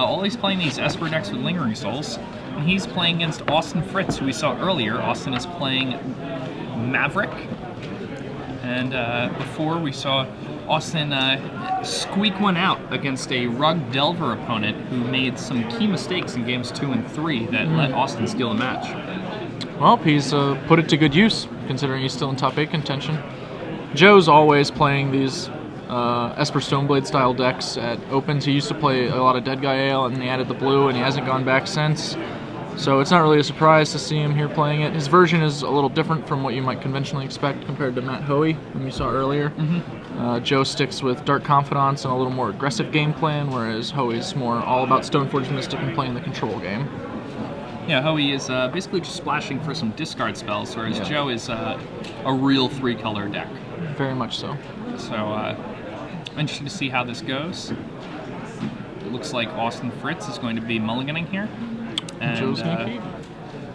Ollie's playing these Esper decks with Lingering Souls, and he's playing against Austin Fritz, who we saw earlier. Austin is playing Maverick, and before we saw Austin squeak one out against a Rug Delver opponent who made some key mistakes in games 2 and 3 that let Austin steal the match. Well, he's put it to good use, considering he's still in top 8 contention. Joe's always playing these Esper Stoneblade style decks at Opens. He used to play a lot of Dead Guy Ale, and he added the blue, and he hasn't gone back since. So it's not really a surprise to see him here playing it. His version is a little different from what you might conventionally expect compared to Matt Hoey, whom you saw earlier. Joe sticks with Dark Confidants and a little more aggressive game plan, whereas Hoey's more all about Stoneforge Mystic and playing the control game. Yeah, Hoey is basically just splashing for some discard spells, whereas Joe is a real 3-color deck. Very much so. So, I'm interested to see how this goes. It looks like Austin Fritz is going to be mulliganing here. And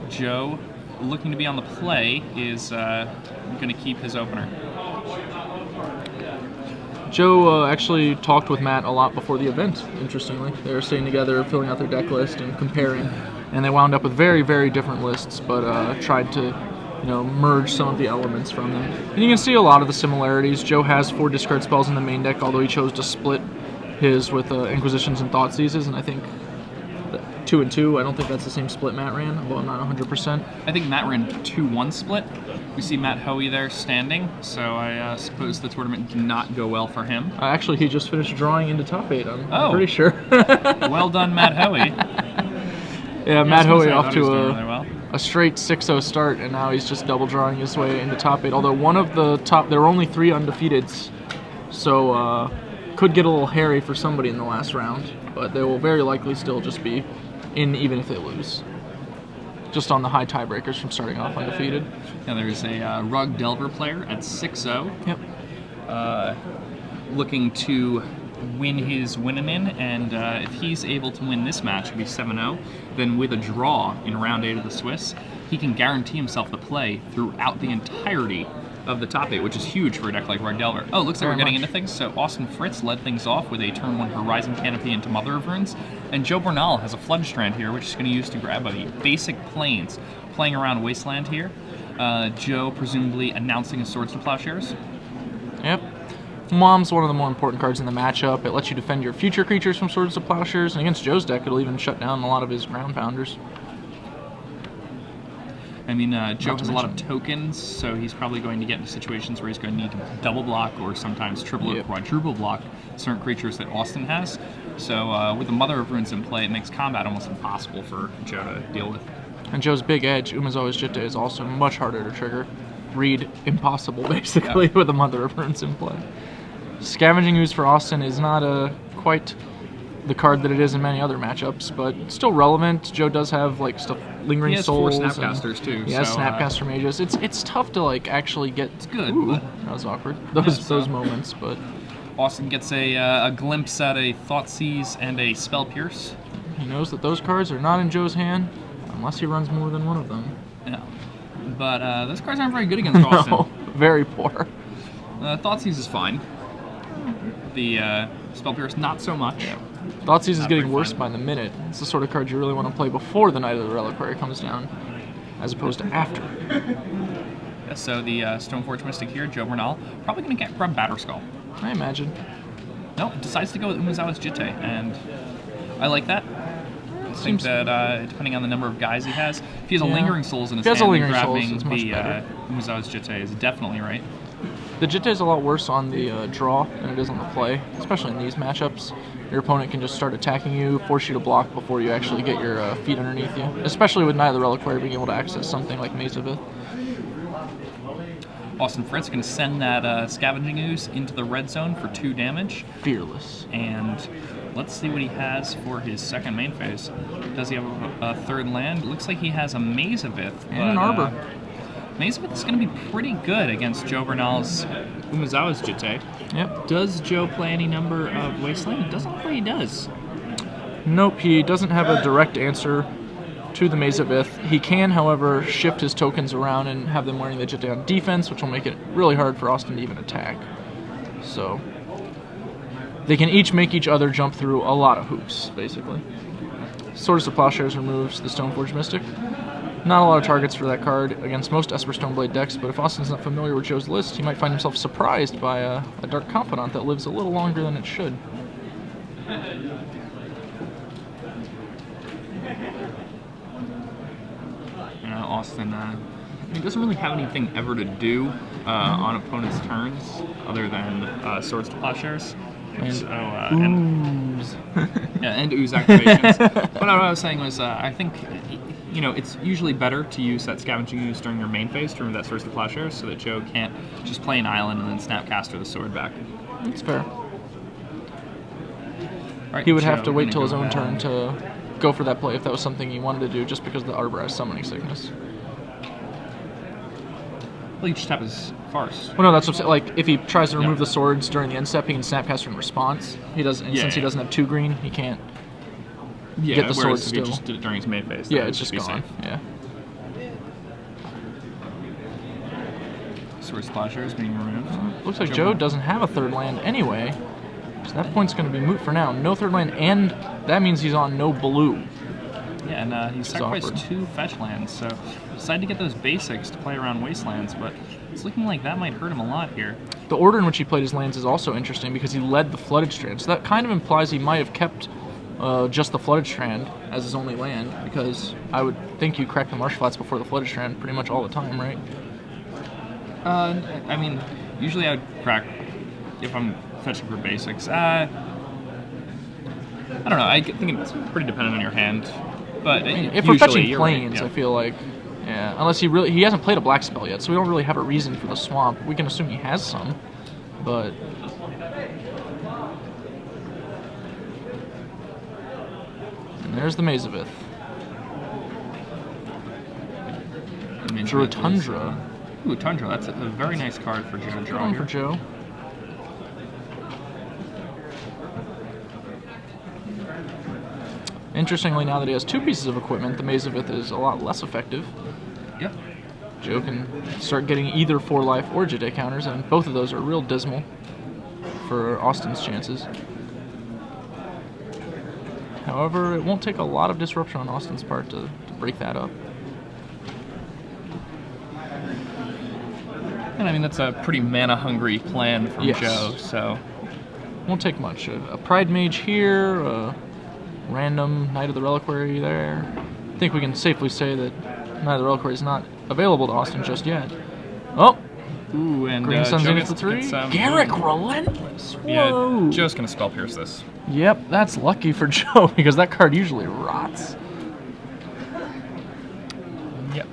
Joe, looking to be on the play, is going to keep his opener. Joe actually talked with Matt a lot before the event, interestingly. They were sitting together, filling out their deck list and comparing, and they wound up with very, very different lists, but tried to merge some of the elements from them. And you can see a lot of the similarities. Joe has 4 discard spells in the main deck, although he chose to split his with Inquisitions and Thoughtseizes, and I think 2 and 2. I don't think that's the same split Matt ran, although I'm not 100%. I think Matt ran 2-1 split. We see Matt Hoey there standing, so I suppose the tournament did not go well for him. Actually, he just finished drawing into top 8, I'm pretty sure. Well done, Matt Hoey. Yeah, Matt Hoey off to a straight 6-0 start, and now he's just double drawing his way into top 8. Although one of the top, there are only 3 undefeateds, so could get a little hairy for somebody in the last round, but they will very likely still just be in even if they lose. Just on the high tiebreakers from starting off undefeated. Now there's a Rug Delver player at 6-0. Yep. Looking to win his win-in, and if he's able to win this match, it'll be 7-0, then with a draw in round 8 of the Swiss, he can guarantee himself the play throughout the entirety of the top 8, which is huge for a deck like Rug Delver. Oh, looks like we're getting into things. So Austin Fritz led things off with a turn 1 Horizon Canopy into Mother of Runes, and Joe Bernal has a Flood Strand here, which is going to use to grab a basic Plains, playing around Wasteland here. Joe presumably announcing his Swords to Plowshares. Yep. Mom's one of the more important cards in the matchup. It lets you defend your future creatures from Swords to Plowshares, and against Joe's deck, it'll even shut down a lot of his ground pounders. I mean, Joe has a lot of tokens, so he's probably going to get into situations where he's going to need to double block or sometimes triple or quadruple block certain creatures that Austin has. So with the Mother of Runes in play, it makes combat almost impossible for Joe to deal with. And Joe's big edge, Umezawa's Jitte, is also much harder to trigger. Read impossible, basically, with the Mother of Runes in play. Scavenging Ooze for Austin is not quite the card that it is in many other matchups, but still relevant. Joe does have stuff, Lingering Souls. He has 4 Snapcasters too. He has Snapcaster Mages. It's tough to actually get. It's good. That was awkward. Those moments, but Austin gets a glimpse at a Thoughtseize and a Spell Pierce. He knows that those cards are not in Joe's hand unless he runs more than one of them. Yeah, but those cards aren't very good against Austin. No, very poor. Thoughtseize is fine. The Spell Pierce, not so much. Yeah. Thoughtseize is getting worse by the minute. It's the sort of card you really want to play before the Knight of the Reliquary comes down, as opposed to after. Yeah, so the Stoneforge Mystic here, Joe Bernal, probably going to get grab Batterskull. I imagine. No, decides to go with Umezawa's Jitte, and I like that. I think that depending on the number of guys he has, if he has a Lingering Souls in his hand, grabbing the Umezawa's Jitte is definitely right. The Jitte is a lot worse on the draw than it is on the play, especially in these matchups. Your opponent can just start attacking you, force you to block before you actually get your feet underneath you, especially with Knight of the Reliquary being able to access something like Maze of Ith. Austin Fritz going to send that Scavenging Ooze into the red zone for 2 damage. Fearless. And let's see what he has for his second main phase. Does he have a 3rd land? It looks like he has a Maze of Ith. And an Arbor. Maze of Ith is going to be pretty good against Joe Bernal's Umezawa's Jitte. Yep. Does Joe play any number of Wasteland? It doesn't look like he does. Nope, he doesn't have a direct answer to the Maze of Ith. He can, however, shift his tokens around and have them wearing the Jitte on defense, which will make it really hard for Austin to even attack. So, they can each make each other jump through a lot of hoops, basically. Swords to Plowshares removes the Stoneforge Mystic. Not a lot of targets for that card against most Esper Stoneblade decks, but if Austin's not familiar with Joe's list, he might find himself surprised by a Dark Confidant that lives a little longer than it should. Austin he doesn't really have anything ever to do on opponent's turns other than Swords to Plowshares. And ooze. And ooze activations. But what I was saying was, I think, it's usually better to use that Scavenging Ooze during your main phase to remove that Swords to Plowshares so that Joe can't just play an island and then Snapcaster the sword back. That's fair. Right, he would have to wait till his own turn to go for that play if that was something he wanted to do, just because of the Arbor has Summoning Sickness. Well, you just tap his Farce. Well, no, that's what I'm saying. Like, if he tries to remove the swords during the end step, he can Snapcaster in response. He doesn't, and since he doesn't have 2 green, he can't get the swords still. If he just did it during his main phase, yeah, it's just gone. Safe. Yeah. Swords Plowshares being removed. Looks like Joe doesn't have a 3rd land anyway, so that point's going to be moot for now. No 3rd land, and that means he's on no blue. Yeah, and he sacrificed 2 fetch lands, so decided to get those basics to play around Wastelands, but it's looking like that might hurt him a lot here. The order in which he played his lands is also interesting because he led the Flooded Strand, so that kind of implies he might have kept just the Flooded Strand as his only land, because I would think you crack the Marsh Flats before the Flooded Strand pretty much all the time, right? I mean, usually I would crack if I'm fetching for basics. I don't know, I think it's pretty dependent on your hand. But if we're fetching planes, I feel like, yeah, unless he hasn't played a black spell yet, so we don't really have a reason for the swamp. We can assume he has some, but and there's the Mazavith. Drew a Tundra. Ooh, Tundra. That's a very nice card for Joe. Good one for Joe. Interestingly, now that he has 2 pieces of equipment, the Mazavith is a lot less effective. Yep. Joe can start getting either 4-life or Jite counters, and both of those are real dismal for Austin's chances. However, it won't take a lot of disruption on Austin's part to break that up. And I mean, that's a pretty mana-hungry plan from Joe, so... Won't take much. A Pride Mage here, a random Knight of the Reliquary there. I think we can safely say that Knight of the Reliquary is not available to Austin just yet. Oh! Ooh, and Green Sun's in gets, for 3. Gets, Garrick Relentless! Whoa! Yeah, Joe's gonna Spell Pierce this. Yep, that's lucky for Joe, because that card usually rots. Yep.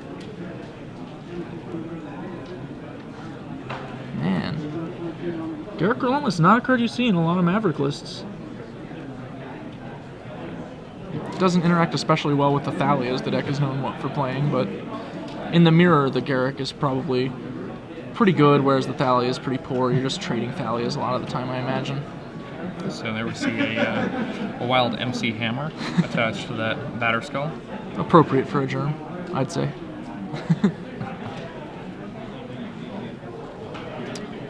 Man. Garrick Relentless, not a card you see in a lot of Maverick lists. Doesn't interact especially well with the Thalias the deck is known for playing, but in the mirror, the Garrick is probably pretty good, whereas the Thalia is pretty poor. You're just trading Thalias a lot of the time, I imagine. So there we see a wild MC Hammer attached to that Batter Skull. Appropriate for a germ, I'd say.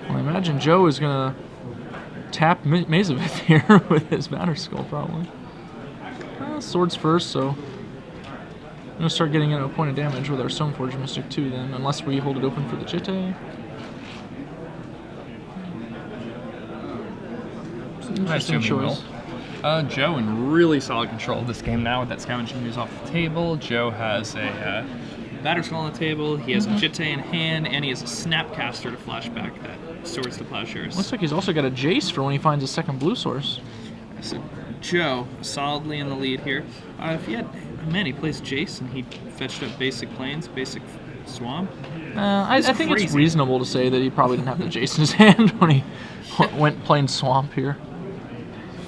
Well, I imagine Joe is going to tap Mazavith here with his Batter Skull, probably. Swords first, so I'm going to start getting into a point of damage with our Stoneforge Mystic too then, unless we hold it open for the Jite. Interesting choice. Joe in really solid control of this game now with that Scavenging Ooze off the table. Joe has a Batter Skull on the table, he has a Jite in hand, and he has a Snapcaster to flash back that Swords to Plowshares. Looks like he's also got a Jace for when he finds a second blue source. So Joe solidly in the lead here. If he had, man, he plays Jace and he fetched up basic plains, basic swamp. I think it's reasonable to say that he probably didn't have the Jace in his hand when he went playing swamp here.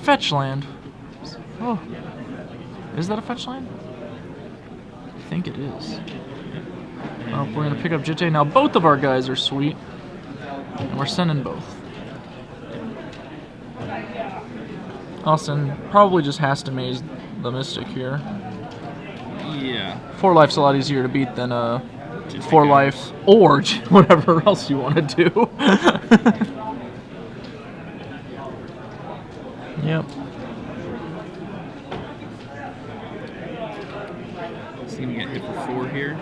Fetch land. Oh, is that a fetch land? I think it is. Well, we're gonna pick up Jite now. Both of our guys are sweet, and we're sending both. Austin probably just has to maze the Mystic here. Yeah. 4 life's a lot easier to beat than 4 life or whatever else you want to do. Yep. Is he gonna get hit for 4 here?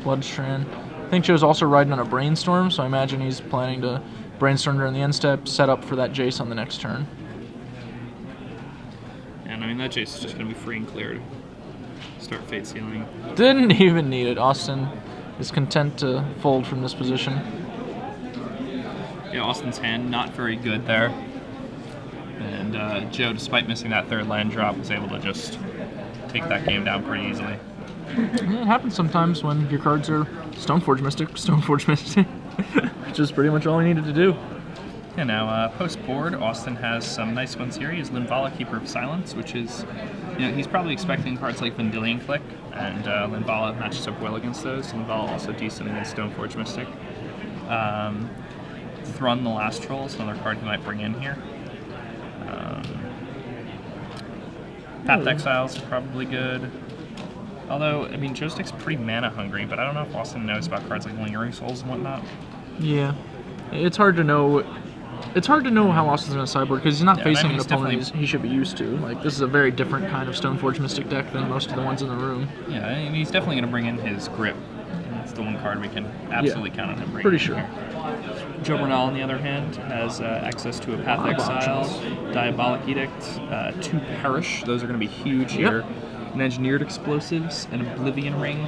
Bloodstrand. I think Joe's also riding on a Brainstorm, so I imagine he's planning to Brainstorm during the end step, set up for that Jace on the next turn. And I mean, that Jace is just gonna be free and cleared. Start Fate Sealing. Didn't even need it. Austin is content to fold from this position. Yeah, Austin's hand not very good there. And Joe, despite missing that 3rd land drop, was able to just take that game down pretty easily. Yeah, it happens sometimes when your cards are Stoneforge Mystic, which is pretty much all he needed to do. Yeah, now post-board, Austin has some nice ones here. He has Linvala, Keeper of Silence, which is, you know, he's probably expecting cards like Vendilion Click, and Linvala matches up well against those. Linvala also decent against Stoneforge Mystic. Thrun the Last Troll is another card he might bring in here. Path Exiles are probably good. Although, I mean, Joystick's pretty mana hungry, but I don't know if Austin knows about cards like Lingering Souls and whatnot. Yeah, it's hard to know. It's hard to know how Austin's going to sideboard because he's not facing an opponent he should be used to. Like, this is a very different kind of Stoneforge Mystic deck than most of the ones in the room. Yeah, I mean, he's definitely going to bring in his Grip. That's the one card we can absolutely count on him bringing. Pretty sure. Here. Joe Bernal, on the other hand, has access to a Path Exile, Diabolic Edict, 2 Perish. Those are going to be huge here. An Engineered Explosives, an Oblivion Ring,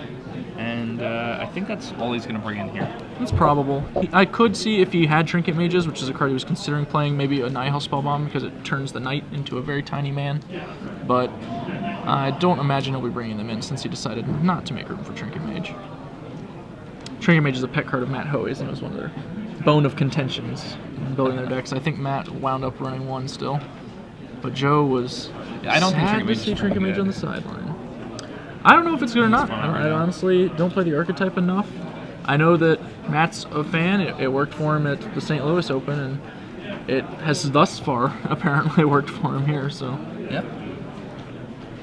and I think that's all he's going to bring in here. It's probable. I could see if he had Trinket Mages, which is a card he was considering playing, maybe a Nihil Spellbomb because it turns the Knight into a very tiny man. But I don't imagine he'll be bringing them in since he decided not to make room for Trinket Mage. Trinket Mage is a pet card of Matt Hoey's, and it was one of their bone of contentions in building their decks. I think Matt wound up running one still. But Joe was I don't think Trinket Mage on the sideline. I don't know if it's good or not. I honestly don't play the archetype enough. I know that Matt's a fan. It worked for him at the St. Louis Open, and it has thus far apparently worked for him here. So yep.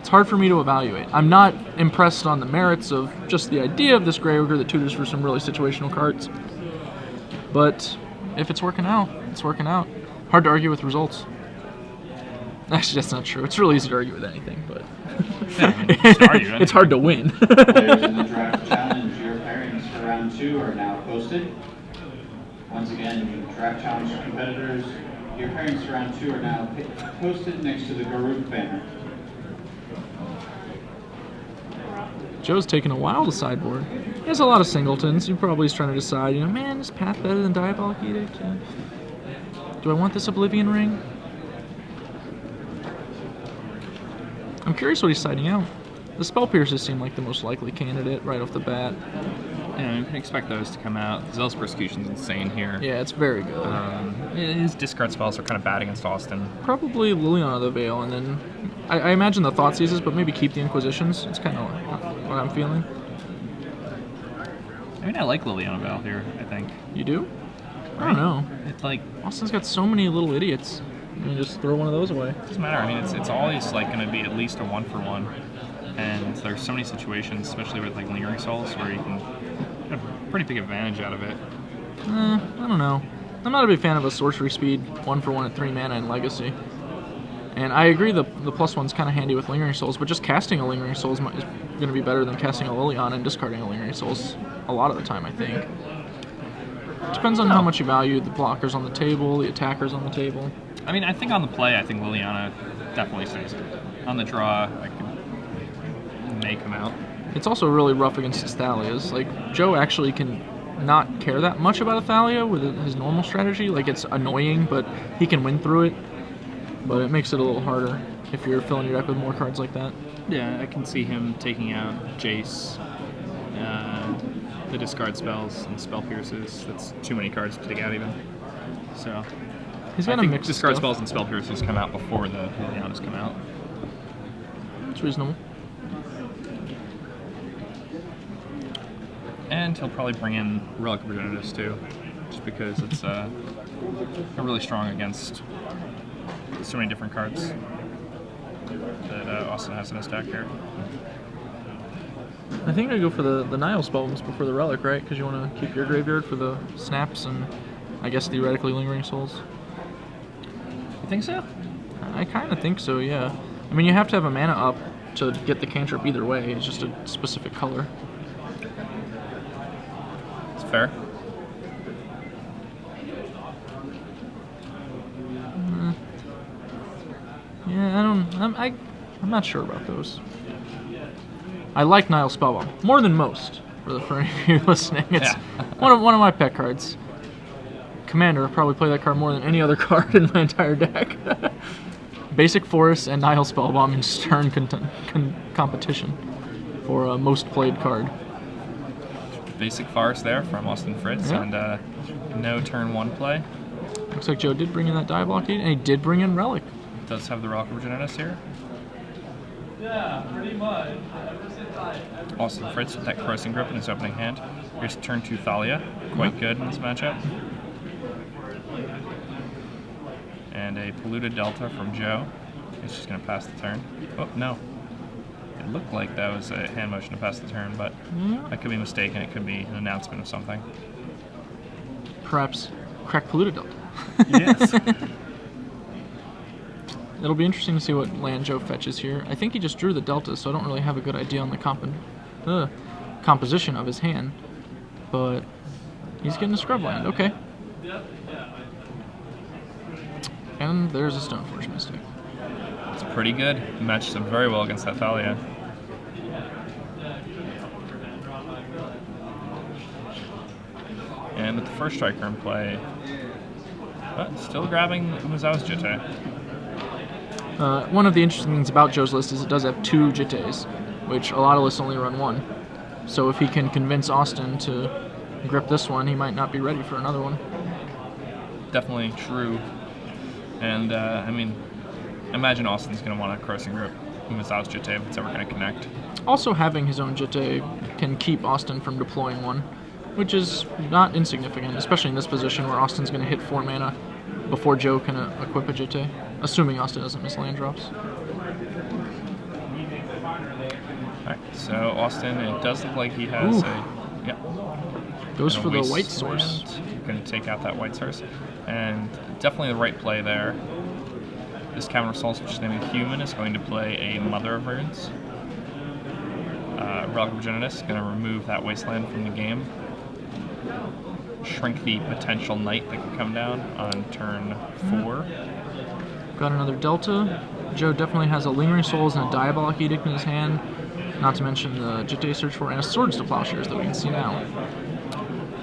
It's hard for me to evaluate. I'm not impressed on the merits of just the idea of this Grey Ogre that tutors for some really situational cards. But if it's working out, it's working out. Hard to argue with results. Actually, that's not true. It's really easy to argue with anything, but it's hard to win. Players in the draft challenge, your pairings for round 2 are now posted. Once again, draft challenge competitors, your pairings for round 2 are now posted next to the Garuk banner. Joe's taking a while to sideboard. He has a lot of singletons. He probably is trying to decide, you know, man, is Path better than Diabolic Edict? Do I want this Oblivion Ring? I'm curious what he's siding out. The Spell Piercers seem like the most likely candidate right off the bat. Yeah, you can expect those to come out. Zealous Persecution's insane here. Yeah, it's very good. His discard spells are kind of bad against Austin. Probably Liliana of the Veil, and then I imagine the Thought Seizes, but maybe keep the Inquisitions. It's kind of what I'm feeling. I mean, I like Liliana Veil here, I think. You do? I don't know. It's like Austin's got so many little idiots. You can just throw one of those away. It doesn't matter. I mean, it's always like going to be at least a 1-for-1, and there's so many situations, especially with like Lingering Souls, where you can get a pretty big advantage out of it. I don't know. I'm not a big fan of a sorcery speed 1-for-1 at 3 mana in Legacy. And I agree the +1's kind of handy with Lingering Souls, but just casting a Lingering Souls is going to be better than casting a Liliana and discarding a Lingering Souls a lot of the time, I think. Depends on how much you value the blockers on the table, the attackers on the table. I mean, I think on the play, I think Liliana definitely stays. On the draw, may come out. It's also really rough against his Thalias. Like, Joe actually can not care that much about a Thalia with his normal strategy. Like, it's annoying, but he can win through it. But it makes it a little harder if you're filling your deck with more cards like that. Yeah, I can see him taking out Jace, the discard spells, and Spell Pierces. That's too many cards to take out even. So he's got I a think mix of discard stuff. spells and Spell Pierces come out before the Lilianas come out. It's reasonable. And he'll probably bring in Relic of Progenitus too, just because it's really strong against so many different cards that Austin has in his deck here. I think I go for the Nihil Spellbombs before the Relic, right? Because you want to keep your graveyard for the snaps and, I guess, theoretically Lingering Souls. think so? I kind of think so, yeah. I mean, you have to have a mana up to get the cantrip either way. It's just a specific color. It's fair. Yeah, I'm not sure about those. I like Nile Spellbomb more than most. For any of you listening, it's one of my pet cards. Commander, I probably play that card more than any other card in my entire deck. Basic Forest and Nihil Spellbomb in turn competition for a most played card. Basic Forest there from Austin Fritz, and no turn 1 play. Looks like Joe did bring in that Diablock Deed, and he did bring in Relic. Does have the Relic of Virginitas here. Yeah, pretty much. Austin Fritz with that Crossing Grip in his opening hand. Here's turn 2 Thalia, quite good in this matchup. And a Polluted Delta from Joe. He's just going to pass the turn. Oh, no. It looked like that was a hand motion to pass the turn, but I could be mistaken. It could be an announcement of something. Perhaps crack Polluted Delta. Yes. It'll be interesting to see what land Joe fetches here. I think he just drew the Delta, so I don't really have a good idea on the composition of his hand. But he's getting a scrub land. Okay. And there's a Stoneforge Mystic. It's pretty good. It matches up very well against that Thalia. And with the first striker in play, still grabbing Muzao's Jitte. One of the interesting things about Joe's list is it does have 2 Jittes, which a lot of lists only run 1. So if he can convince Austin to grip this one, he might not be ready for another one. Definitely true. And, I mean, imagine Austin's going to want a Crossing Grip Muzao's Jitte if it's ever going to connect. Also, having his own Jitte can keep Austin from deploying one, which is not insignificant, especially in this position where Austin's going to hit 4 mana before Joe can equip a Jitte, assuming Austin doesn't miss land drops. Alright, so Austin, it does look like he has Goes for the white source. Going to take out that white source. And definitely the right play there. This Cavern of Souls, which is named Human, is going to play a Mother of Runes. Relic of Virginitas is going to remove that wasteland from the game. Shrink the potential knight that can come down on turn 4. Got another Delta. Joe definitely has a Lingering Souls and a Diabolic Edict in his hand. Not to mention the Jitte Search for and a Swords to Plowshares that we can see now.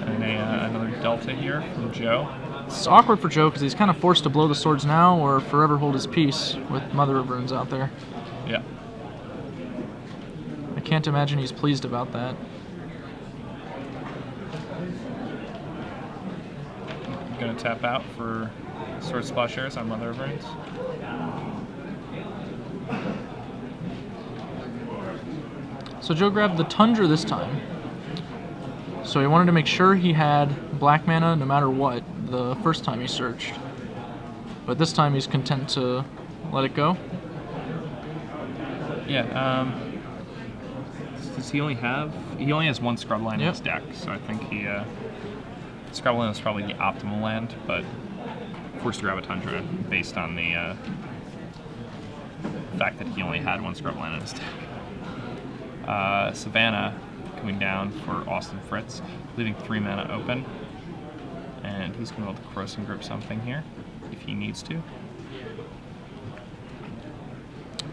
And another Delta here from Joe. It's awkward for Joe because he's kind of forced to blow the swords now or forever hold his peace with Mother of Runes out there. Yeah. I can't imagine he's pleased about that. Going to tap out for Swords to Plowshares on Mother of Runes. So Joe grabbed the Tundra this time. So he wanted to make sure he had black mana no matter what the first time he searched. But this time he's content to let it go. Yeah, does he only have... He only has 1 scrub land in his deck, so I think he... scrub land is probably the optimal land, but forced to grab a Tundra based on the fact that he only had 1 scrub land in his deck. Savannah coming down for Austin Fritz, leaving 3 mana open. And he's going to be able to Crossing Grip something here, if he needs to.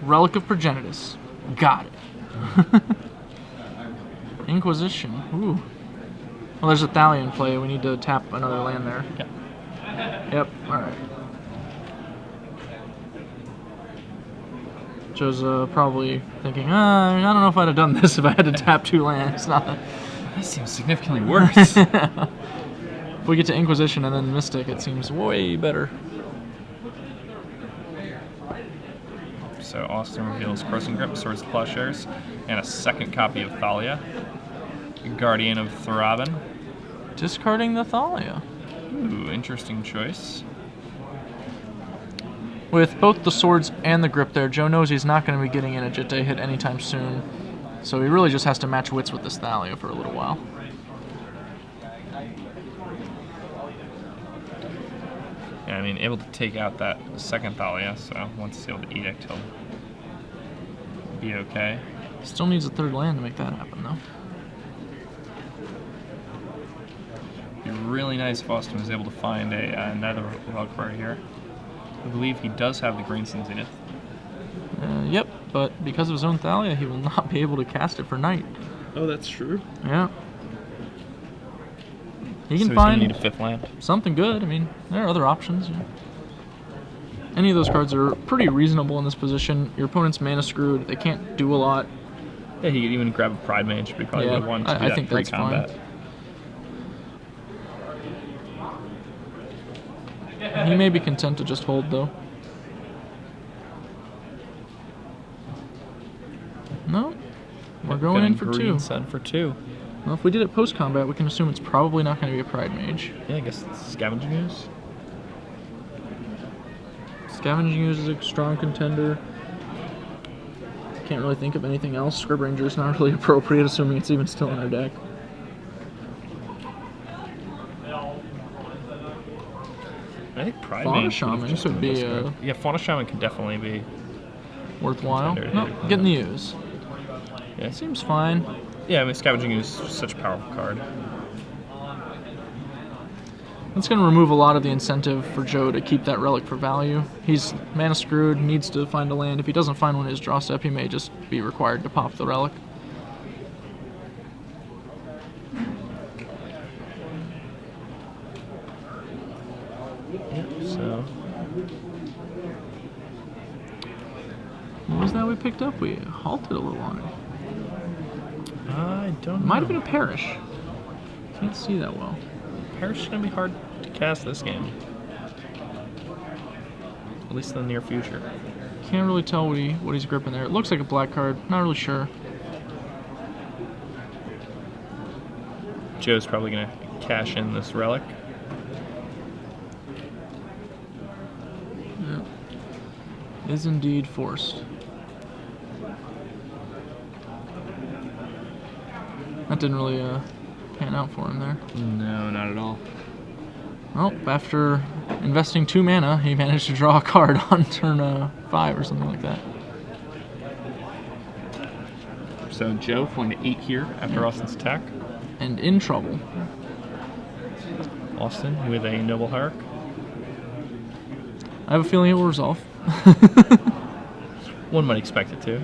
Relic of Progenitus. Got it. Inquisition. Ooh. Well, there's a Thalia in play. We need to tap another land there. Yep. Yep, alright. Joe's probably thinking, I don't know if I'd have done this if I had to tap 2 lands. That seems significantly worse. If we get to Inquisition and then Mystic, it seems way better. So Austin reveals Crossing Grip, Swords to Plowshares, and a second copy of Thalia. Guardian of Thraben. Discarding the Thalia. Ooh, interesting choice. With both the swords and the grip there, Joe knows he's not going to be getting in a Jitte hit anytime soon. So he really just has to match wits with this Thalia for a little while. I mean, able to take out that second Thalia, so once he's able to Edict, he'll be okay. Still needs a third land to make that happen, though. It'd be really nice if Austin was able to find another Reliquary here. I believe he does have the Greensun Zenith. Yep, but because of his own Thalia, he will not be able to cast it for night. Oh, that's true. Yeah. He So can he's find gonna need a 5th land. something good. I mean, there are other options. Yeah. Any of those cards are pretty reasonable in this position. Your opponent's mana screwed. They can't do a lot. Yeah, he could even grab a Pride Mage, but he probably would have wanted to do I that think that's pre-combat. fine. He may be content to just hold, though. No, we're going in for 2. Sun for 2. Well, if we did it post-combat, we can assume it's probably not going to be a Pride Mage. Yeah, I guess it's Scavenging Ooze. Scavenging Ooze is a strong contender. Can't really think of anything else. Scrub Ranger is not really appropriate, assuming it's even still in our deck. I think Pride Fauna Mage Shaman just could been be the best card. Yeah, Fauna Shaman could definitely be worthwhile. contender to No, hit. getting the Ooze. Yeah, Seems fine. yeah, I mean, Scavenging Ooze is such a powerful card. That's going to remove a lot of the incentive for Joe to keep that relic for value. He's mana screwed, needs to find a land. If he doesn't find one in his draw step, he may just be required to pop the relic. So, What was that we picked up? We halted a little on it. I don't know. Might have been a Parish. Can't see that well. Parish is going to be hard to cast this game. At least in the near future. Can't really tell what he's gripping there. It looks like a black card. Not really sure. Joe's probably going to cash in this relic. Yeah. Is indeed forced. That didn't really pan out for him there. No, not at all. Well, after investing 2 mana, he managed to draw a card on turn 5 or something like that. So Joe going to 8 here after Austin's attack. And in trouble. Austin with a Noble Hierarch. I have a feeling it will resolve. One might expect it to.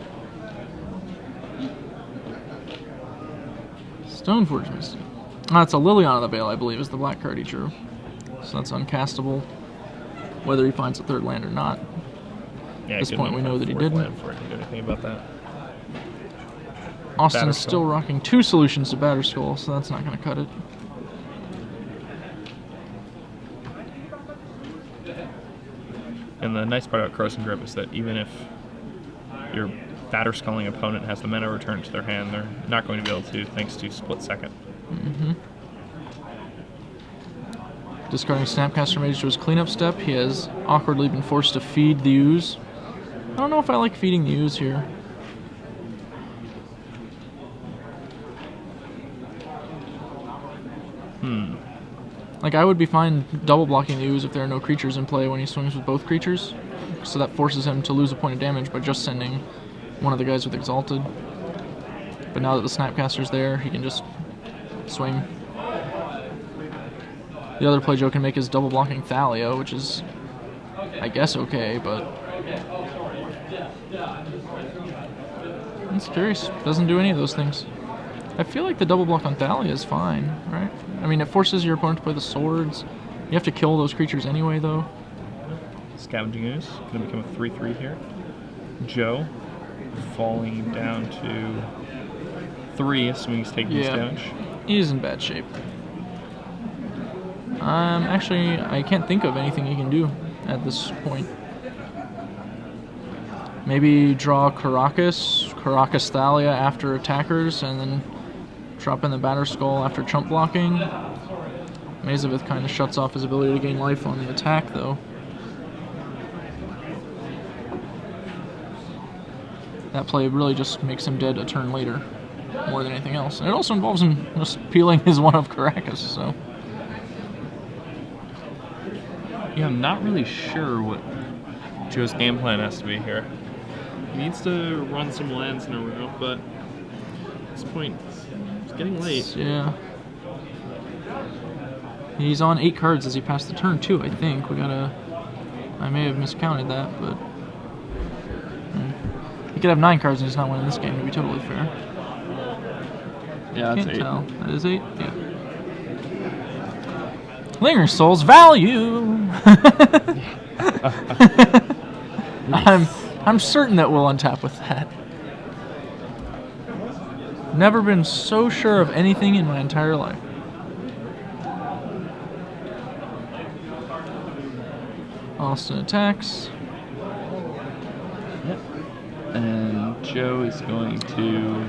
Stoneforge Mystic. That's a Liliana of the Veil, I believe, is the black card he drew. So that's uncastable, whether he finds a third land or not. Yeah, At this point, we know that he didn't. Before I can do anything about that. Austin's Batterskull. still rocking 2 solutions to Batterskull, so that's not going to cut it. And the nice part about Corrosive Grip is that even if your Batterskulling opponent has the mana returned to their hand, they're not going to be able to, thanks to Split Second. Discarding Snapcaster Mage to his cleanup step, he has awkwardly been forced to feed the Ooze. I don't know if I like feeding the Ooze here. Like, I would be fine double blocking the Ooze if there are no creatures in play when he swings with both creatures. So that forces him to lose a point of damage by just sending one of the guys with Exalted. But now that the Snapcaster's there, he can just swing. The other play Joe can make is double blocking Thalia, which is, I guess, okay, but it's curious. Doesn't do any of those things. I feel like the double block on Thalia is fine, right? I mean, it forces your opponent to play the swords. You have to kill those creatures anyway, though. Scavenging Ooze, going to become a 3/3 here. Joe falling down to 3, assuming he's taking this damage. He's in bad shape. Actually, I can't think of anything he can do at this point. Maybe draw Caracas Thalia after attackers, and then drop in the Batterskull after chump blocking. Mazavith kind of shuts off his ability to gain life on the attack, though. That play really just makes him dead a turn later, more than anything else. And it also involves him just peeling his one of Caracas, so. Yeah, I'm not really sure what Joe's game plan has to be here. He needs to run some lands in a row, but at this point, it's getting late. Yeah. He's on 8 cards as he passed the turn, too, I think. I may have miscounted that, but... He could have 9 cards and he's not winning this game, to be totally fair. Yeah, that's Can't 8. tell. That is 8? Yeah. Lingering Souls value! I'm certain that we'll untap with that. Never been so sure of anything in my entire life. Austin attacks. Yep. And Joe is going to...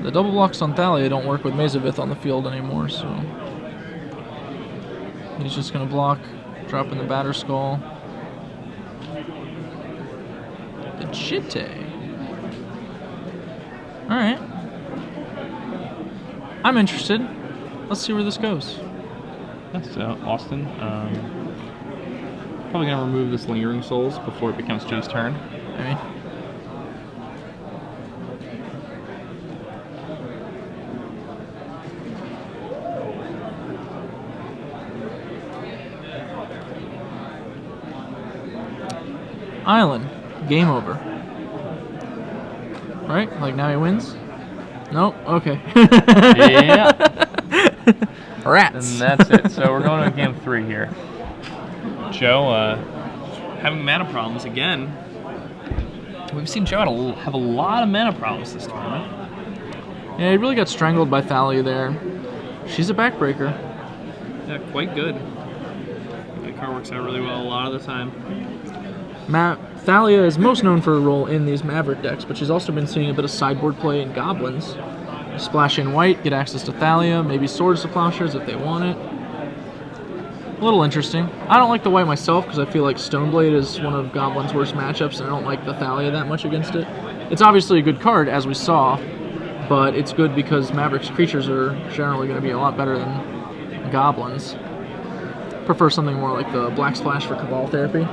The double blocks on Thalia don't work with Mazavith on the field anymore, so... He's just going to block, drop in the Batter Skull. The Chitte. Alright. I'm interested. Let's see where this goes. Yeah, so Austin, probably going to remove this Lingering Souls before it becomes Joe's turn. Maybe. Island. Game over. Right? Like now he wins? Nope. Okay. Yeah. Rats. And that's it. So we're going to game 3 here. Joe, having mana problems again. We've seen Joe have a lot of mana problems this tournament. Yeah, he really got strangled by Thalia there. She's a backbreaker. Yeah, quite good. That card works out really well a lot of the time. Thalia is most known for her role in these Maverick decks, but she's also been seeing a bit of sideboard play in Goblins. Splash in white, get access to Thalia, maybe Swords to Plowshares if they want it. A little interesting. I don't like the white myself because I feel like Stoneblade is one of Goblin's worst matchups, and I don't like the Thalia that much against it. It's obviously a good card, as we saw, but it's good because Maverick's creatures are generally going to be a lot better than Goblins. Prefer something more like the Black Splash for Cabal Therapy.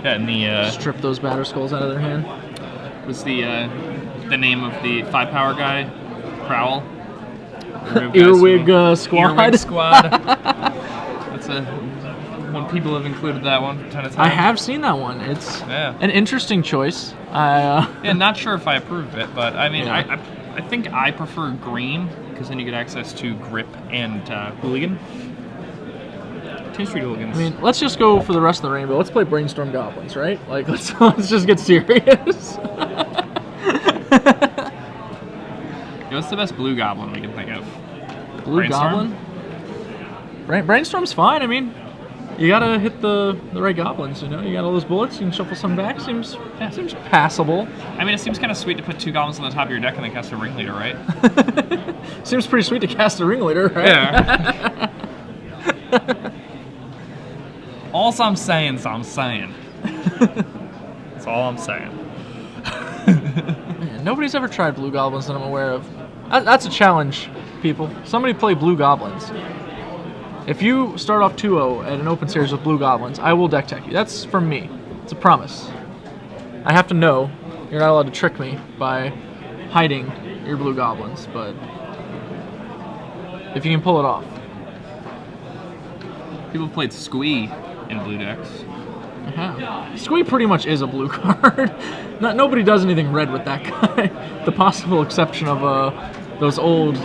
Yeah, and the Strip those Batter Skulls out of their hand. was the name of the 5-power guy, Prowl. Earwig Squad. Earwig Squad. That's when people have included that one a ton of times. I have seen that one. It's an interesting choice. Yeah, not sure if I approve of it, but I mean, Yeah. I think I prefer green because then you get access to Grip and Hooligan. Team Street Hooligans. I mean, let's just go for the rest of the rainbow. Let's play Brainstorm Goblins, right? Like, let's just get serious. What's the best blue goblin we can think of? Blue Brainstorm? Goblin? Brainstorm's fine. I mean, you gotta hit the right goblins, you know? You got all those bullets, you can shuffle some back. Seems passable. I mean, it seems kind of sweet to put 2 goblins on the top of your deck and then cast a Ringleader, right? Seems pretty sweet to cast a Ringleader, right? Yeah. All I'm saying is I'm saying. That's all I'm saying. Man, nobody's ever tried Blue Goblins that I'm aware of. That's a challenge, people. Somebody play Blue Goblins. If you start off 2-0 at an open series with Blue Goblins, I will deck tech you. That's from me. It's a promise. I have to know you're not allowed to trick me by hiding your Blue Goblins, but if you can pull it off. People played Squee in blue decks. Squee pretty much is a blue card. Nobody does anything red with that guy. The possible exception of those old,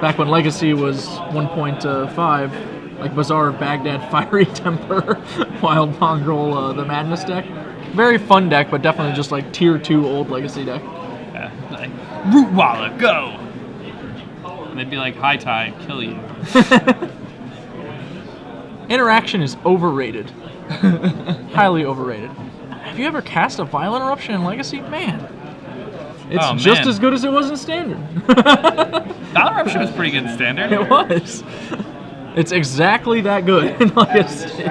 back when Legacy was 1.5, like Bazaar of Baghdad, Fiery Temper, Wild Mongrel, the Madness deck. Very fun deck, but definitely just like tier 2 old Legacy deck. Yeah, like, Rootwalla, go! And they'd be like, High Tide, kill you. Interaction is overrated. Highly overrated. Have you ever cast a Violent Eruption in Legacy? Man. It's just as good as it was in Standard. Violent Eruption was pretty good in Standard. It was. It's exactly that good in Legacy.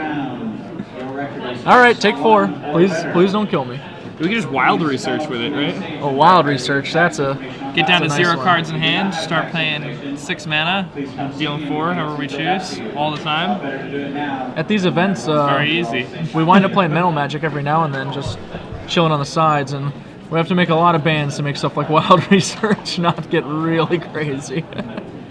Alright, take 4. Please don't kill me. We could just wild research with it, right? Oh, Wild Research, that's a Get down to It's a nice 0 one. cards in hand, start playing 6 mana, dealing 4, however we choose, all the time. Better to do it now. At these events, Very easy. we wind up playing Mental Magic every now and then, just chilling on the sides, and we have to make a lot of bans to make stuff like Wild Research not get really crazy.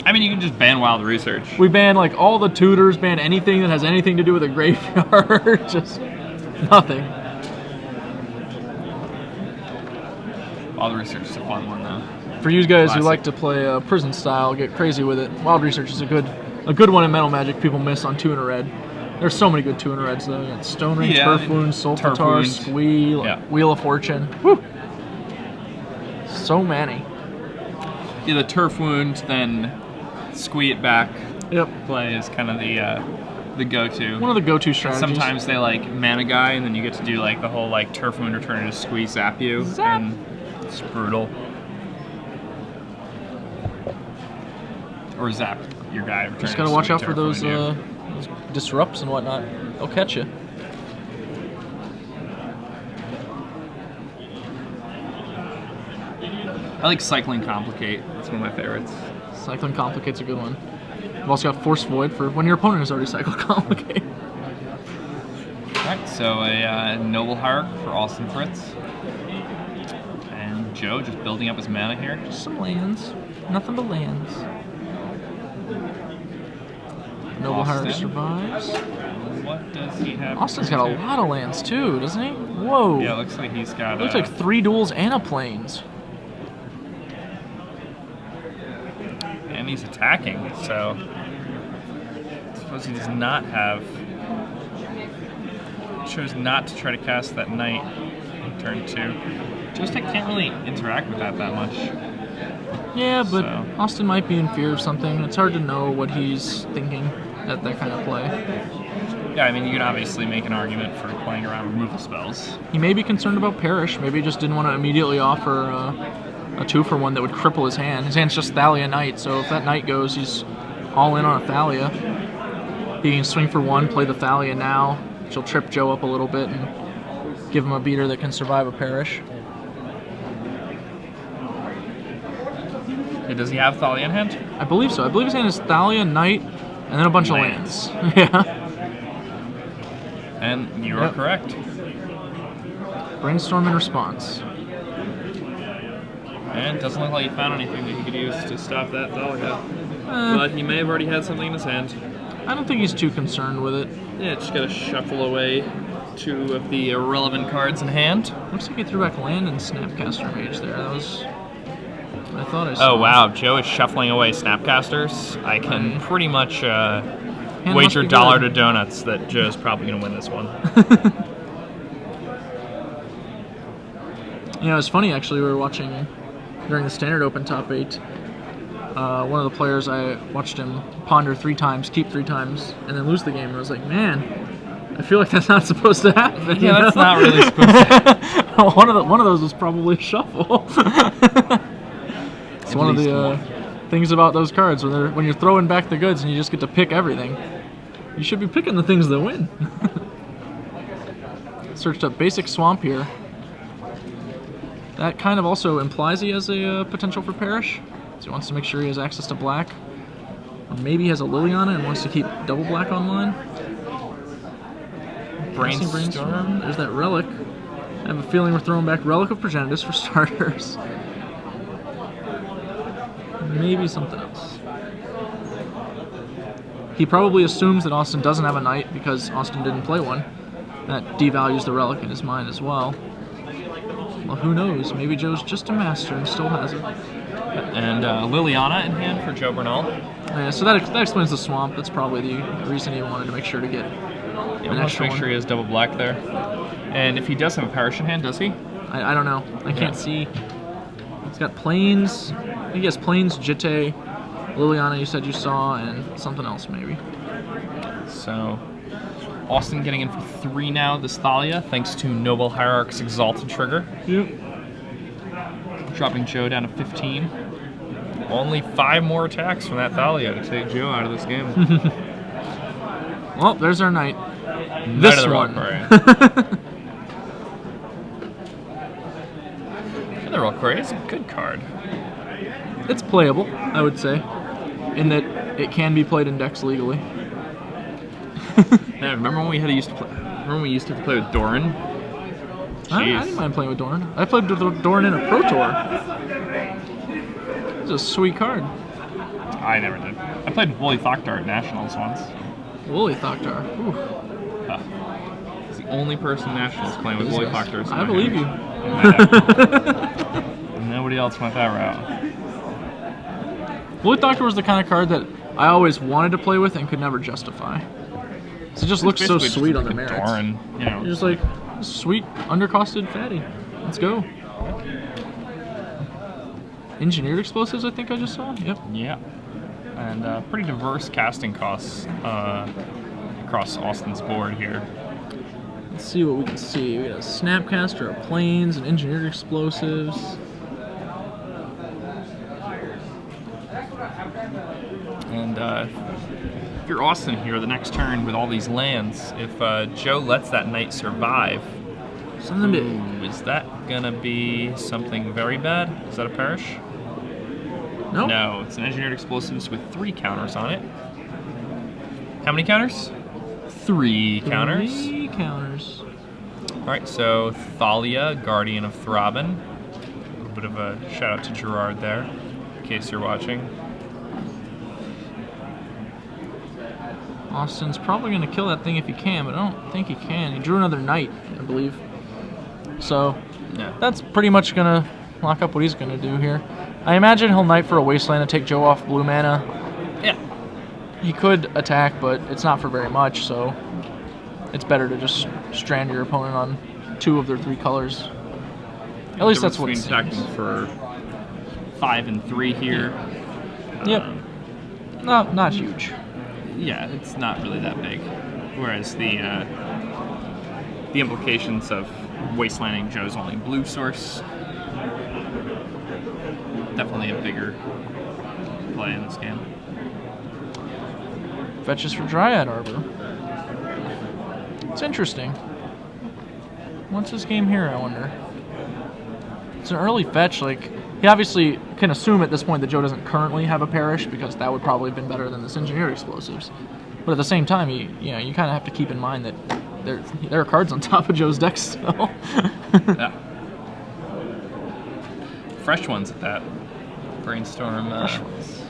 I mean, you can just ban Wild Research. We ban like all the tutors, ban anything that has anything to do with a graveyard, just nothing. Wild Research is a fun one, though. For you guys who Classic. like to play prison style, get crazy with it. Wild Research is a good one in Mental Magic. People miss on 2 in a red. There's so many good 2 in a reds though. You got Stone Ring, Yeah, Turf Wound, Soul Turf Tatar, Wound. Squee, Yeah. Wheel of Fortune. Woo! So many. Yeah, the Turf Wound, then squee it back Yep. play is kind of the go-to. One of the go-to strategies. Sometimes they like mana guy, and then you get to do like the whole like Turf Wound return and just squeeze zap you, Zap. and it's brutal. Or zap your guy. Return Just and gotta watch squeeze out for Turf those Wound you. those disrupts and whatnot. They'll catch you. I like Cycling Complicate. That's one of my favorites. Cycling Complicate's a good one. You've also got Force Void for when your opponent has already cycled Complicate. Alright, so a Noble Hierarch for Austin Fritz. And Joe just building up his mana here. Just some lands. Nothing but lands. Noble Hierarch Austin. survives. What does he have? Austin's got a lot of lands too, doesn't he? Whoa. Yeah, it looks like he's got Looks like 3 duels and a plains. and he's attacking, so I suppose he does not have. Chose not to try to cast that knight in turn 2. Just I can't really interact with that much. Yeah, but So. Austin might be in fear of something. It's hard to know what he's thinking at that kind of play. Yeah, I mean, you can obviously make an argument for playing around removal spells. He may be concerned about Perish. Maybe he just didn't want to immediately offer a 2-for-1 that would cripple his hand. His hand's just Thalia Knight, so if that Knight goes, he's all in on a Thalia. He can swing for 1, play the Thalia now. She'll trip Joe up a little bit and give him a beater that can survive a Perish. Hey, does he have Thalia in hand? I believe so. I believe his hand is Thalia, Knight, and then a bunch Lands. of lands. Yeah. And you are Yep. correct. Brainstorm in response. And it doesn't look like he found anything that he could use to stop that Thalia. Eh, But he may have already had something in his hand. I don't think he's too concerned with it. Yeah, just gotta shuffle away 2 of the irrelevant cards in hand. Looks like he threw back land and Snapcaster Mage there. That was what I thought I saw. Oh wow, Joe is shuffling away Snapcasters. I can pretty much Hand wager must be dollar good. to donuts that Joe's probably gonna win this one. You know, it's funny actually. We were watching during the Standard Open top 8. One of the players, I watched him ponder 3 times, keep 3 times, and then lose the game. And I was like, man, I feel like that's not supposed to happen. Yeah, you that's know? not really supposed to one of those was probably a shuffle. It's one of least the things about those cards when you're throwing back the goods and you just get to pick everything. You should be picking the things that win. Searched up basic swamp here. That kind of also implies he has a potential for Perish. So he wants to make sure he has access to black. Or maybe he has a Liliana and wants to keep double black online. Brainstorm. There's that Relic. I have a feeling we're throwing back Relic of Progenitus for starters. Maybe something else. He probably assumes that Austin doesn't have a knight because Austin didn't play one. That devalues the Relic in his mind as well. Well, who knows? Maybe Joe's just a master and still has it. And Liliana in hand for Joe Bernal. Yeah, so that explains the swamp. That's probably the reason he wanted to make sure to get Yeah, an let's extra make one. sure he has double black there. And if he does have a Perish in hand, does he? I don't know. I can't Yeah. see. He's got Plains. I think he has Plains, Jitte, Liliana you said you saw, and something else maybe. So, Austin getting in for 3 now, this Thalia, thanks to Noble Hierarch's Exalted Trigger. Yep. Dropping Joe down to 15. Only 5 more attacks from that Thalia to take Joe out of this game. Well, there's our knight. Knight This of the one. Reliquary. The Reliquary is a good card. It's playable, I would say, in that it can be played in decks legally. Yeah, remember when we used to play? Remember when we used to play with Doran? I didn't mind playing with Doran. I played with Doran in a Pro Tour. It's a sweet card. I never did. I played with Wooly Thoktar at Nationals once. Wooly Thoktar. Ooh. He's the only person in Nationals playing with Wooly Thoktar. I believe you. Nobody else went that route. Wooly Thoktar was the kind of card that I always wanted to play with and could never justify. So it just looks so sweet on the merits. Doran, you know. You're just like, sweet, undercosted fatty. Let's go. Engineered explosives, I think I just saw. Yep. Yeah. And pretty diverse casting costs across Austin's board here. Let's see what we can see. We got a Snapcaster, a Planes, and Engineered explosives. And if you're Austin here, the next turn with all these lands, if Joe lets that knight survive, Something big. is that gonna be something very bad? Is that a perish? Nope. No, it's an engineered explosives with 3 counters on it. How many counters? 3 counters. 3 counters. Alright, so Thalia, Guardian of Throbbin. A little bit of a shout out to Gerard there, in case you're watching. Austin's probably going to kill that thing if he can, but I don't think he can. He drew another knight, I believe. So, Yeah. that's pretty much going to lock up what he's going to do here. I imagine he'll knight for a wasteland and take Joe off blue mana. Yeah. He could attack, but it's not for very much, so it's better to just strand your opponent on 2 of their 3 colors. At least that's what it attacking seems. for 5 and 3 here. Yep. Not huge. Yeah, it's not really that big. Whereas the implications of wastelanding Joe's only blue source, definitely a bigger play in this game. Fetches for Dryad Arbor. It's interesting. What's this game here, I wonder? It's an early fetch, like, he obviously can assume at this point that Joe doesn't currently have a Perish, because that would probably have been better than this Engineered Explosives. But at the same time, you kind of have to keep in mind that there are cards on top of Joe's deck still. Yeah. Fresh ones at that. Brainstorm. Fresh ones.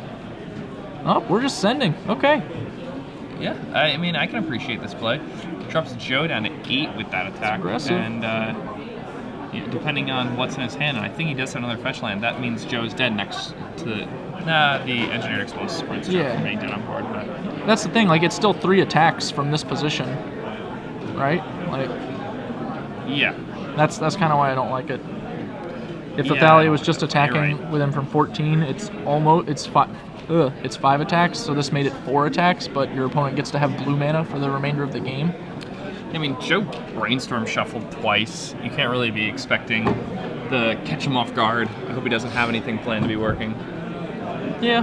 Oh, we're just sending. Okay. Yeah, I mean, I can appreciate this play. Drops Joe down to 8 with that attack. aggressive. And depending on what's in his hand, and I think he does have another fetch land, that means Joe's dead next to the Engineered Explosives points from being dead on board. But that's the thing, like, it's still 3 attacks from this position, right? Like, yeah. that's kind of why I don't like it. If Yeah, Thalia was just you're attacking right. with him from 14, it's 5 attacks, so this made it 4 attacks, but your opponent gets to have blue mana for the remainder of the game. I mean, Joe Brainstorm shuffled twice. You can't really be expecting the catch him off guard. I hope he doesn't have anything planned to be working. Yeah.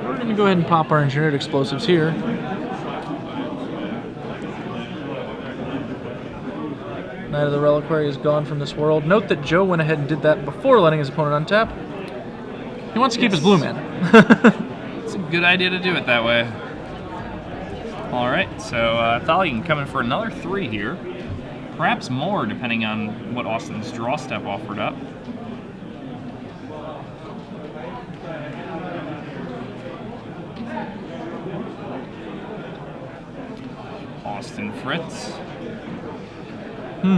We're going to go ahead and pop our Engineered Explosives here. Knight of the Reliquary is gone from this world. Note that Joe went ahead and did that before letting his opponent untap. He wants to keep his blue mana. It's a good idea to do it that way. Alright, so Thalia can come in for another 3 here. Perhaps more, depending on what Austin's draw step offered up. Austin Fritz.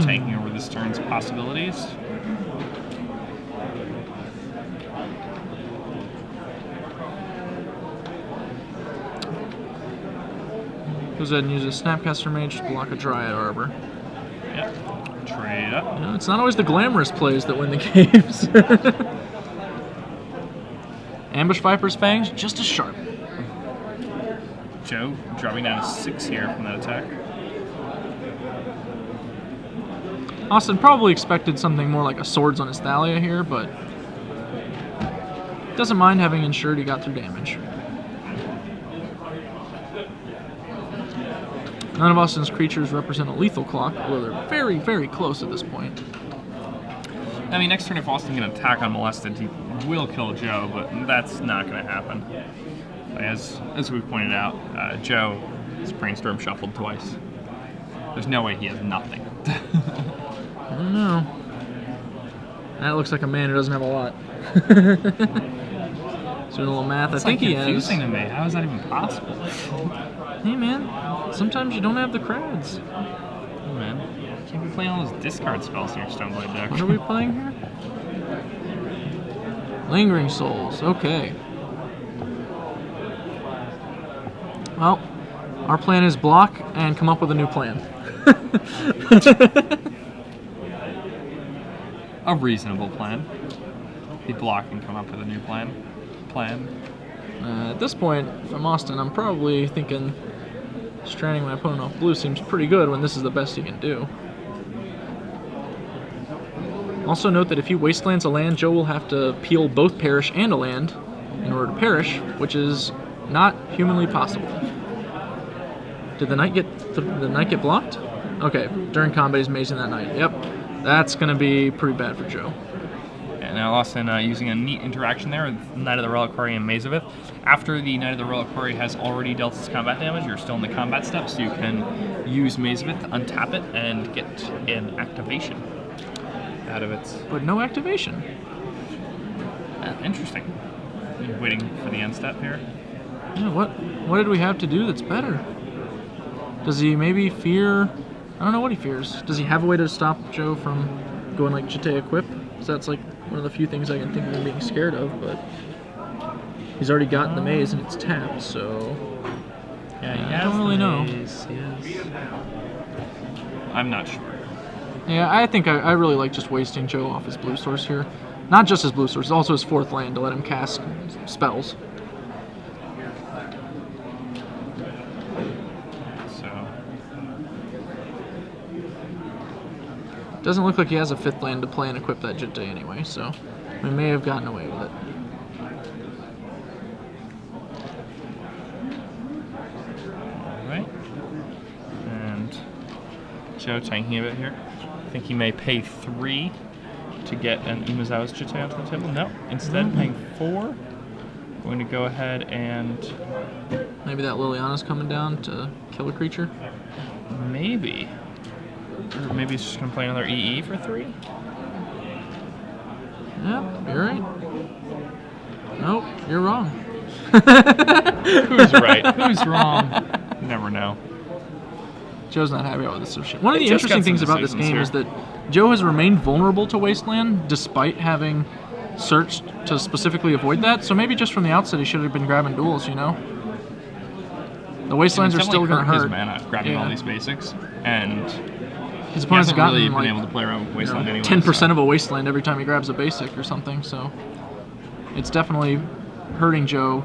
Taking over this turn's possibilities. Goes ahead and uses Snapcaster Mage to block a Dryad Arbor. Yep. Trade up. You know, it's not always the glamorous plays that win the games. Ambush Viper's Fangs, just as sharp. Joe dropping down to 6 here from that attack. Austin probably expected something more like a Swords on his Thalia here, but doesn't mind having ensured he got through damage. None of Austin's creatures represent a lethal clock, although they're very, very close at this point. I mean, next turn if Austin can attack unmolested, he will kill Joe, but that's not going to happen. As we pointed out, Joe has Brainstorm shuffled twice. There's no way he has nothing. I don't know. That looks like a man who doesn't have a lot. Doing a little math. I think he has. It's confusing to me. How is that even possible? Hey man, sometimes you don't have the crowds. Oh man, you can't be playing all those discard spells in your Stoneblade deck. What are we playing here? Lingering Souls. Okay. Well, our plan is block and come up with a new plan. A reasonable plan. Be block and come up with a new plan. At this point, if I'm Austin, I'm probably thinking stranding my opponent off blue seems pretty good when this is the best he can do. Also note that if he wastelands a land, Joe will have to peel both Perish and a land in order to perish, which is not humanly possible. Did the knight get blocked? Okay, during combat he's mazing that knight. Yep, that's going to be pretty bad for Joe. And now Austin using a neat interaction there with Knight of the Reliquary and Mazovith. After the Knight of the Reliquary has already dealt its combat damage, you're still in the combat step, so you can use Mazovith, untap it, and get an activation out of it. But no activation. Interesting. You're waiting for the end step here. Yeah, what did we have to do that's better? Does he maybe fear... I don't know what he fears. Does he have a way to stop Joe from going like Jete Equip? So that's like one of the few things I can think of him being scared of, but he's already gotten the maze and it's tapped, so yeah, I don't really know. Yes. I'm not sure. Yeah, I think I really like just wasting Joe off his blue source here. Not just his blue source, also his fourth land to let him cast spells. Doesn't look like he has a fifth land to play and equip that Jete anyway, so we may have gotten away with it. Alright. And Joe tanking a bit here. I think he may pay 3 to get an Umezawa's Jete onto the table. No, instead paying 4. Going to go ahead and... Maybe that Liliana's coming down to kill a creature? Maybe. Or maybe he's just going to play another EE for 3? Yep, you're right. Nope, you're wrong. Who's right? Who's wrong? Never know. Joe's not happy about this sort of shit. One of the interesting things about this game is that Joe has remained vulnerable to Wasteland despite having searched to specifically avoid that, so maybe just from the outset he should have been grabbing duels, you know? The Wastelands are still going to hurt. His mana, grabbing all these basics, and his opponent's gotten really like, been able to play around with Wasteland anyway. 10% of a Wasteland every time he grabs a basic or something, so it's definitely hurting Joe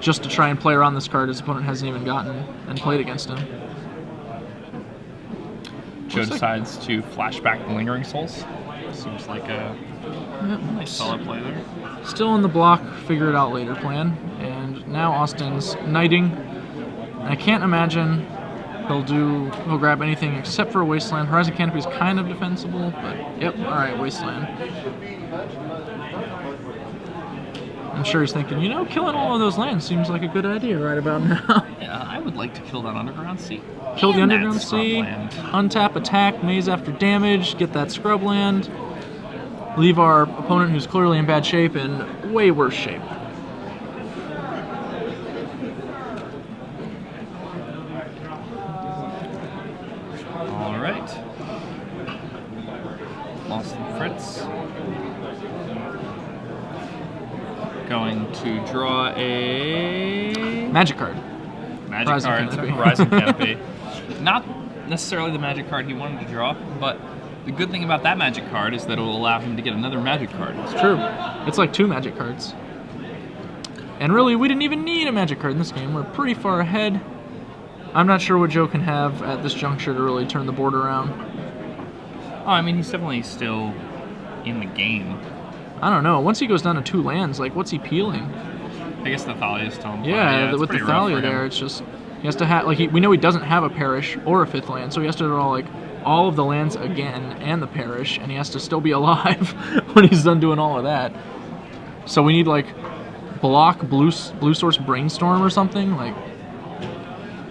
just to try and play around this card his opponent hasn't even gotten and played against him. Joe decides to flash back the Lingering Souls. Seems like a nice solid play there. Still in the block, figure it out later plan, and now Austin's knighting. And I can't imagine he'll grab anything except for a Wasteland. Horizon Canopy is kind of defensible, but yep, alright, Wasteland. I'm sure he's thinking, you know, killing all of those lands seems like a good idea right about now. Yeah, I would like to kill that Underground Sea. Kill the Underground Sea, untap, attack, maze after damage, get that scrub land, leave our opponent who's clearly in bad shape in way worse shape. Alright. Austin Fritz. Going to draw a... Magic card. Magic card, Horizon Canopy. Not necessarily the magic card he wanted to draw, but the good thing about that magic card is that it will allow him to get another magic card. It's true. It's like 2 magic cards. And really, we didn't even need a magic card in this game. We're pretty far ahead. I'm not sure what Joe can have at this juncture to really turn the board around. Oh, I mean, he's definitely still in the game. I don't know. Once he goes down to 2 lands, like, what's he peeling? I guess the Thalia is still in play. Yeah, with the Thalia there, it's just... He has to have... Like, we know he doesn't have a Perish or a 5th land, so he has to draw, like, all of the lands again and the parish, and he has to still be alive when he's done doing all of that. So we need like block blue source brainstorm or something like.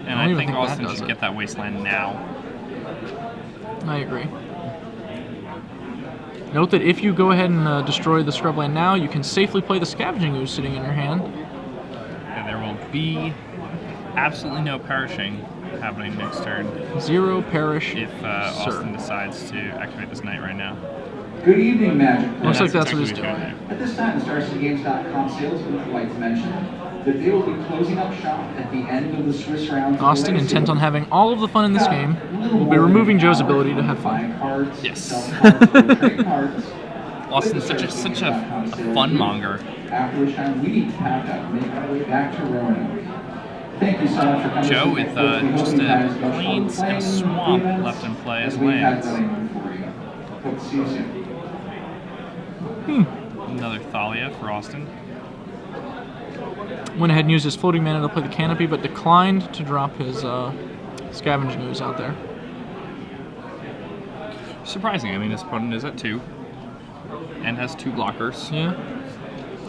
And I think Austin should get that wasteland now. I agree. Note that if you go ahead and destroy the scrubland now, you can safely play the Scavenging Ooze sitting in your hand. And there will be absolutely no perishing happening next turn. 0 perish. If Austin decides to activate this knight right now. Good evening, Magic. Looks like that's exactly what he's doing. At this time, the StarCityGames.com sales would like to mention that they will be closing up shop at the end of the Swiss round. Austin, intent on having all of the fun in this game, will be removing Joe's ability to have fun. Yes. Austin's such a fun monger. After which time we need to pack up and make our way back to Roanoke. Thank you so much for coming. Joe with just a plains and a swamp left in play as lands. Hope to see you soon. Another Thalia for Austin. Went ahead and used his floating mana to play the Canopy, but declined to drop his Scavenging Ooze out there. Surprising, I mean his opponent is at 2 and has 2 blockers. Yeah,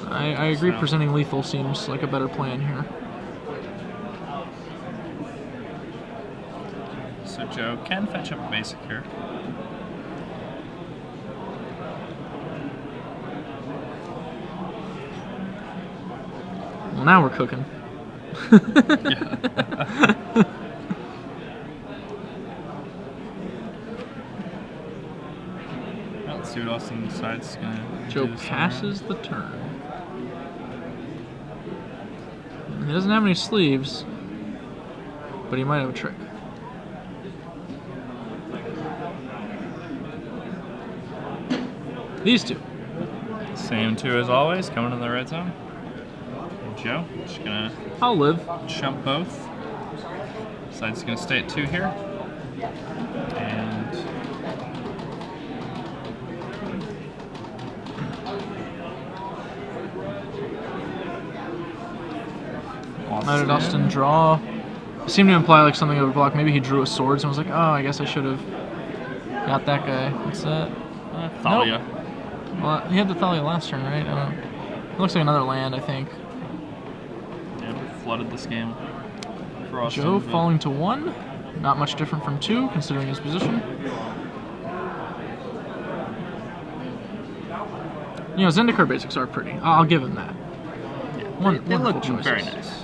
I agree. So. Presenting lethal seems like a better plan here. So Joe can fetch up a basic here. Well, now we're cooking. Well, let's see what Austin decides. Joe passes the turn. He doesn't have any sleeves, but he might have a trick. These two. Same 2 as always, coming in the red zone. Joe, just gonna I'll live. jump both. Decides he's gonna stay at 2 here. And How did Austin draw? It seemed to imply like something over block. Maybe he drew a swords and was like, oh, I guess I should have got that guy. What's that? Thalia. Nope. Well, he had the Thalia last turn, right? I don't know. It looks like another land, I think. Yeah, we flooded this game. For Austin, Joe but falling to 1. Not much different from 2, considering his position. You know, Zendikar basics are pretty. I'll give him that. yeah, they look Wonderful very choices. nice.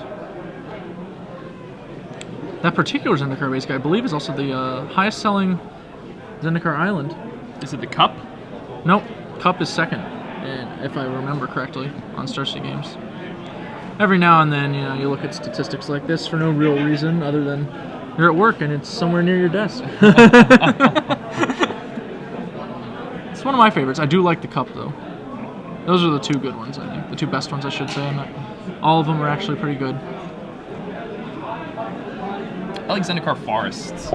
That particular Zendikar basic, I believe, is also the highest selling Zendikar Island. Is it the cup? Nope, Cup is second, and if I remember correctly, on Star City Games. Every now and then, you know, you look at statistics like this for no real reason other than you're at work and it's somewhere near your desk. It's one of my favorites. I do like the Cup, though. Those are the 2 good ones, I think. The 2 best ones, I should say. All of them are actually pretty good. I like Zendikar Forests.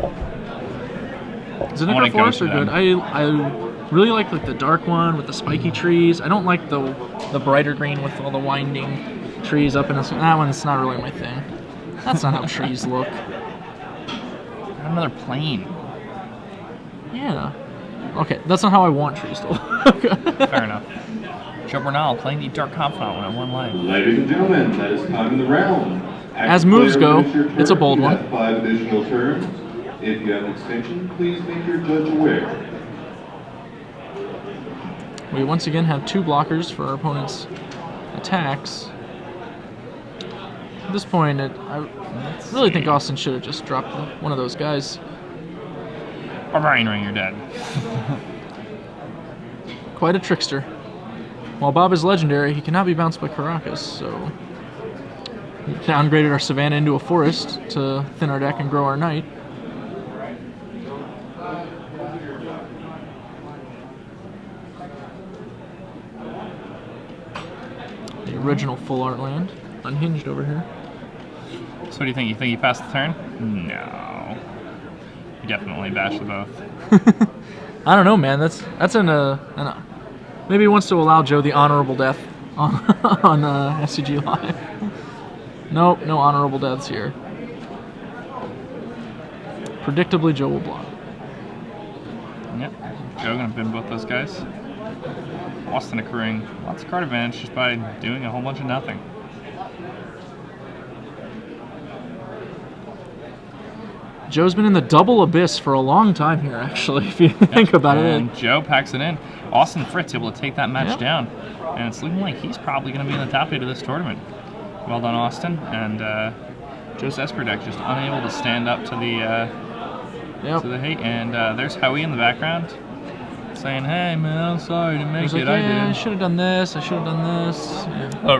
Zendikar Forests are good. I really like the dark one with the spiky trees. I don't like the brighter green with all the winding trees up in this. That one's not really my thing. That's not how trees look. Another plane. Yeah. Okay, that's not how I want trees to look. Fair enough. Joe Bernal playing the Dark Confidant when I won life. Ladies and gentlemen, that is time in the round. As moves go, it's a bold one. 5 additional turns. If you have an extension, please make your judge aware. We once again have 2 blockers for our opponent's attacks. At this point, I really think Austin should have just dropped one of those guys. Barbarian Ring, you're dead. Quite a trickster. While Bob is legendary, he cannot be bounced by Caracas, so we downgraded our Savannah into a forest to thin our deck and grow our knight. The original full art land, unhinged over here. So what do you think? You think he passed the turn? No. He definitely bashed the both. I don't know, man. That's maybe he wants to allow Joe the honorable death on SCG Live. Nope, no honorable deaths here. Predictably, Joe will block. Yep. Joe gonna bin both those guys. Austin accruing lots of card advantage just by doing a whole bunch of nothing. Joe's been in the double abyss for a long time here, actually, if you think about And it. Joe packs it in. Austin Fritz able to take that match Yep. down. And it's looking like he's probably going to be in the top 8 of this tournament. Well done, Austin. And Joe's Esper deck just unable to stand up to the hate. And there's Howie in the background saying, hey, man, I'm sorry to make He's it. like, I yeah, I did. should have done this, I should have done this. Yeah. Oh,